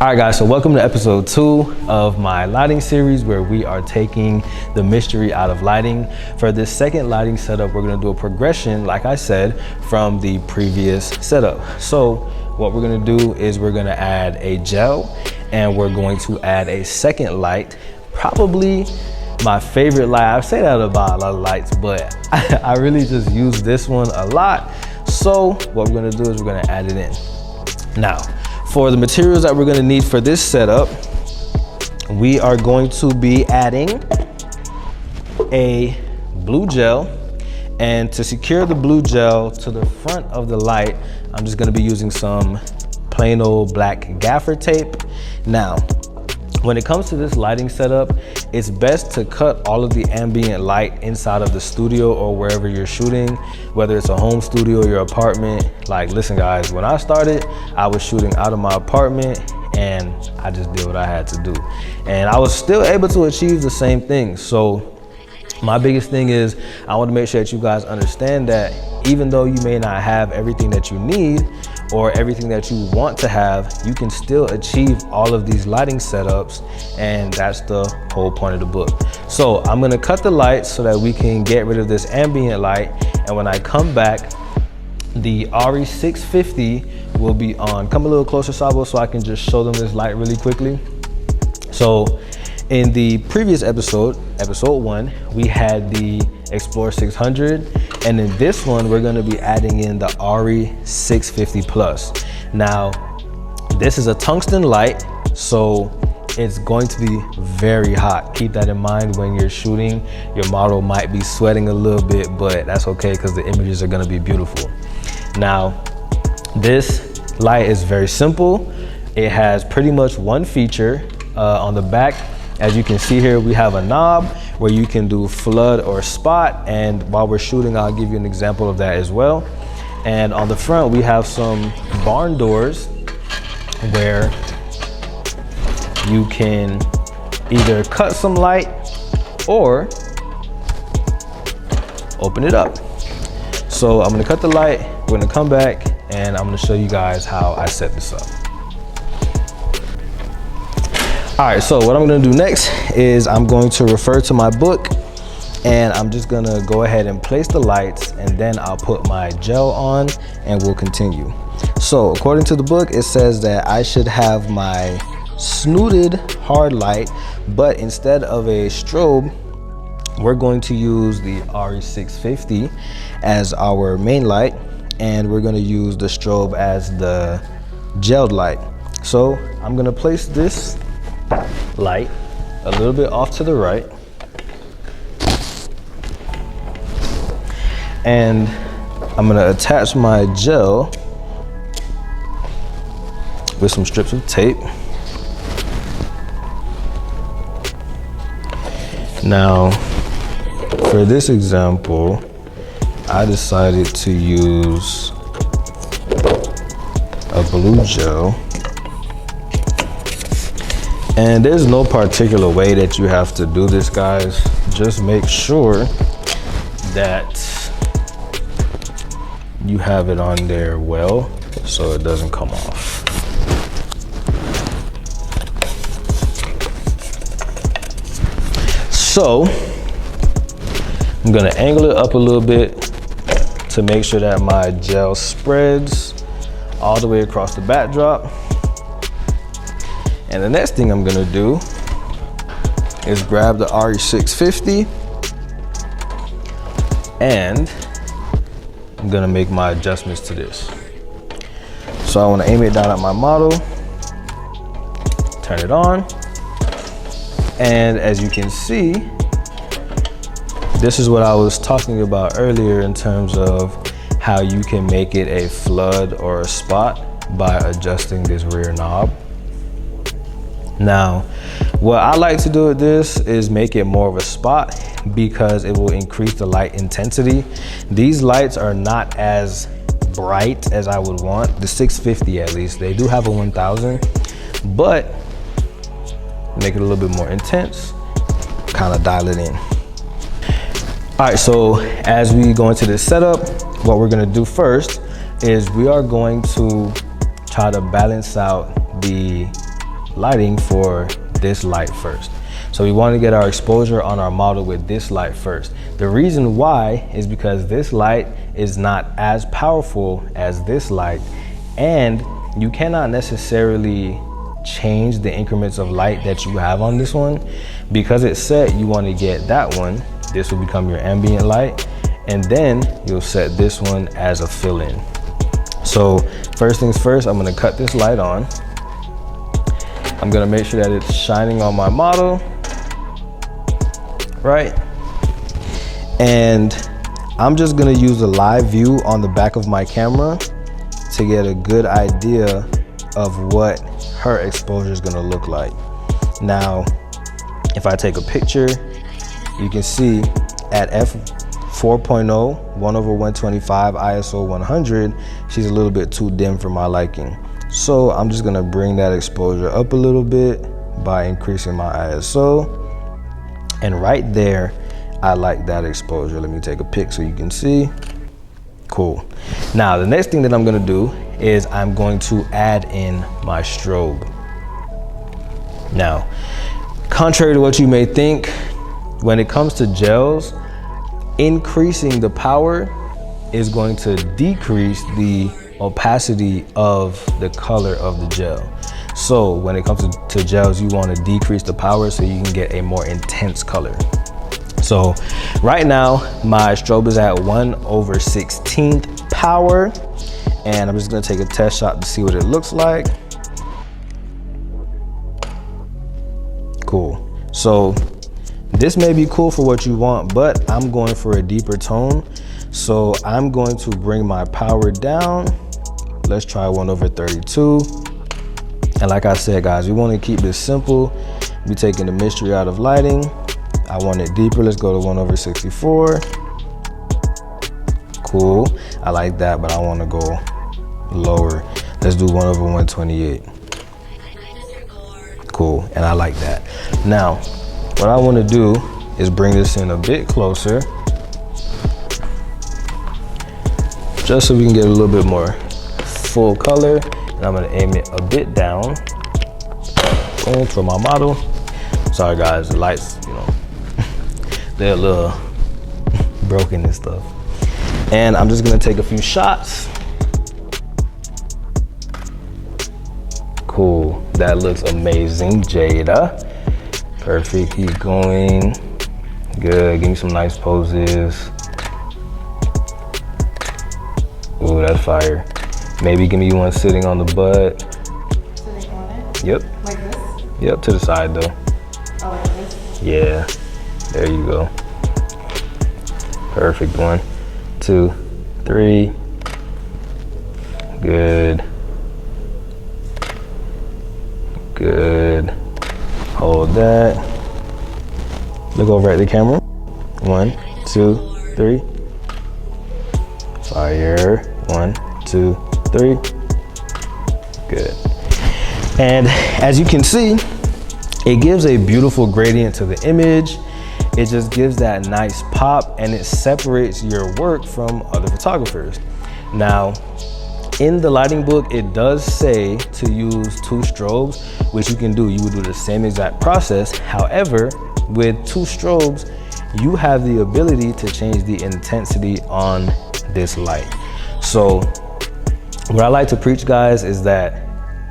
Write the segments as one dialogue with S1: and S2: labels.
S1: All right guys, so welcome to episode 2 of my lighting series where we are taking the mystery out of lighting. For this second lighting setup, we're gonna do a progression, like I said, from the previous setup. So what we're gonna do is we're gonna add a gel and we're going to add a second light, probably my favorite light. I say that about a lot of lights, but I really just use this one a lot. So what we're gonna do is we're gonna add it in. Now, for the materials that we're gonna need for this setup, we are going to be adding a blue gel. And to secure the blue gel to the front of the light, I'm just gonna be using some plain old black gaffer tape. Now, when it comes to this lighting setup, it's best to cut all of the ambient light inside of the studio or wherever you're shooting, whether it's a home studio or your apartment. Like, listen guys, when I started, I was shooting out of my apartment and I just did what I had to do. And I was still able to achieve the same thing. So my biggest thing is I want to make sure that you guys understand that even though you may not have everything that you need or everything that you want to have, you can still achieve all of these lighting setups, and that's the whole point of the book. So I'm gonna cut the lights so that we can get rid of this ambient light, and when I come back, the RE650 will be on. Come a little closer, Sabo, so I can just show them this light really quickly. So in the previous episode, episode 1, we had the Explorer 600, and in this one, we're gonna be adding in the RE650 Plus. Now, this is a tungsten light, so it's going to be very hot. Keep that in mind when you're shooting. Your model might be sweating a little bit, but that's okay because the images are gonna be beautiful. Now, this light is very simple. It has pretty much one feature on the back. As you can see here, we have a knob where you can do flood or spot. And while we're shooting, I'll give you an example of that as well. And on the front, we have some barn doors where you can either cut some light or open it up. So I'm gonna cut the light, we're gonna come back, and I'm gonna show you guys how I set this up. All right, so what I'm gonna do next is I'm going to refer to my book, and I'm just gonna go ahead and place the lights, and then I'll put my gel on and we'll continue. So according to the book, it says that I should have my snooted hard light, but instead of a strobe, we're going to use the RE650 as our main light, and we're gonna use the strobe as the gelled light. So I'm gonna place this light a little bit off to the right, and I'm gonna attach my gel with some strips of tape. Now, for this example, I decided to use a blue gel. And there's no particular way that you have to do this, guys. Just make sure that you have it on there well so it doesn't come off. So I'm gonna angle it up a little bit to make sure that my gel spreads all the way across the backdrop. And the next thing I'm gonna do is grab the RE650 and I'm gonna make my adjustments to this. So I wanna aim it down at my model, turn it on, and as you can see, this is what I was talking about earlier in terms of how you can make it a flood or a spot by adjusting this rear knob. Now, what I like to do with this is make it more of a spot because it will increase the light intensity. These lights are not as bright as I would want, the 650 at least. They do have a 1000, but make it a little bit more intense, kind of dial it in. All right, so as we go into this setup, what we're gonna do first is we are going to try to balance out the lighting for this light first. So we want to get our exposure on our model with this light first. The reason why is because this light is not as powerful as this light, and you cannot necessarily change the increments of light that you have on this one. Because it's set, you want to get that one. This will become your ambient light, and then you'll set this one as a fill-in. So first things first, I'm going to cut this light on. I'm going to make sure that it's shining on my model, right? And I'm just going to use a live view on the back of my camera to get a good idea of what her exposure is going to look like. Now, if I take a picture, you can see at f4.0, 1/125, ISO 100, she's a little bit too dim for my liking. So I'm just gonna bring that exposure up a little bit by increasing my ISO. And right there, I like that exposure. Let me take a pic so you can see. Cool. Now, the next thing that I'm gonna do is I'm going to add in my strobe. Now, contrary to what you may think, when it comes to gels, increasing the power is going to decrease the opacity of the color of the gel. So when it comes to gels, you want to decrease the power so you can get a more intense color. So right now, my strobe is at 1/16 power, and I'm just gonna take a test shot to see what it looks like. Cool. So this may be cool for what you want, but I'm going for a deeper tone. So I'm going to bring my power down. Let's try 1/32. And like I said, guys, we want to keep this simple. We're taking the mystery out of lighting. I want it deeper. Let's go to 1/64. Cool. I like that, but I want to go lower. Let's do 1/128. Cool. And I like that. Now, what I want to do is bring this in a bit closer, just so we can get a little bit more full color. And I'm going to aim it a bit down. Boom, for my model. Sorry guys, the lights, you know, they're a little broken and stuff. And I'm just going to take a few shots. Cool. That looks amazing, Jada. Perfect. Keep going. Good. Give me some nice poses. Ooh, that's fire. Maybe give me one sitting on the butt.
S2: Sitting on it?
S1: Yep.
S2: Like this?
S1: Yep, to the side though.
S2: Oh, like this?
S1: Yeah. There you go. Perfect. 1, 2, 3. Good. Good. Hold that. Look over at the camera. 1, 2, 3. Fire. 1, 2, 3. Good. And as you can see, it gives a beautiful gradient to the image. It just gives that nice pop, and it separates your work from other photographers. Now, in the lighting book, it does say to use 2 strobes, which you can do. You would do the same exact process. However, with 2 strobes, you have the ability to change the intensity on this light. So what I like to preach, guys, is that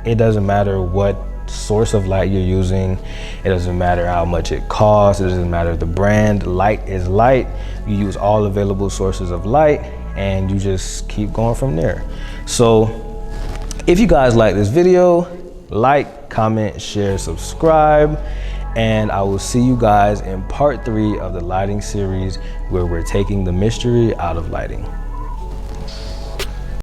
S1: it doesn't matter what source of light you're using. It doesn't matter how much it costs. It doesn't matter the brand. Light is light. You use all available sources of light, and you just keep going from there. So if you guys like this video, like, comment, share, subscribe, and I will see you guys in part 3 of the lighting series, where we're taking the mystery out of lighting.